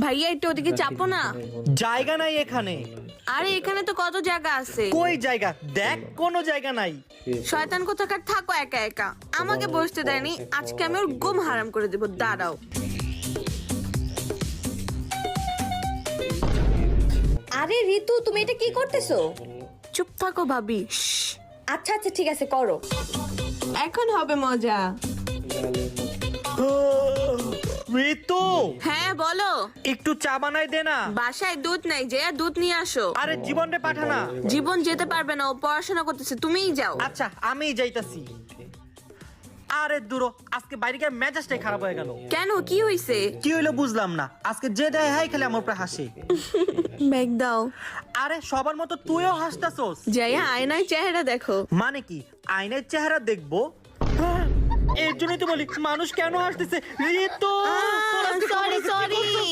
ভাইয়া একটু ওদিকে চাপো না। জায়গা নাই এখানে। আরে এখানে তো কত জায়গা আছে। কই জায়গা? দেখ কোনো জায়গা নাই। শয়তান কোথাকার, থাকো একা একা। আমাকে বসতে দেয়নি, আজকে আমি ওর ঘুম হারাম করে দেবো। দাঁড়াও। আরে ঋতু, তুমি এটা কি করতেছো? চুপ থাকো ভাবি। আচ্ছা আচ্ছা ঠিক আছে, করো। এখন হবে মজা। ঋতু, হ্যাঁ বলো। একটু চা বানাই দে না। বাসায় দুধ নাই, যে দুধ নিয়ে আসো। আরে জীবনে পাঠা না। জীবন যেতে পারবে না, ও পড়াশোনা করতেছে, তুমিই যাও। আচ্ছা আমিই যাইতাছি। আরে দূর, আজকে বাইরে গিয়ে মেজাজটাই খারাপ হয়ে গেল। কেন, কি হইছে? কি হইলো বুঝলাম না। আজকে যে দেয় হাই খালি আমার উপরে হাসে। ব্যাগ দাও। আরে সবার মতো তুইও হাসতাছস। যাইয়া আয়নায় চেহারা দেখো। মানে কি আয়নার চেহারা দেখবো? হ্যাঁ, এর জন্যই তো বলি মানুষ কেন হাসতেছে। ঋতু, তোর আজকে সরি খবর আছে, কি সরি। করছস?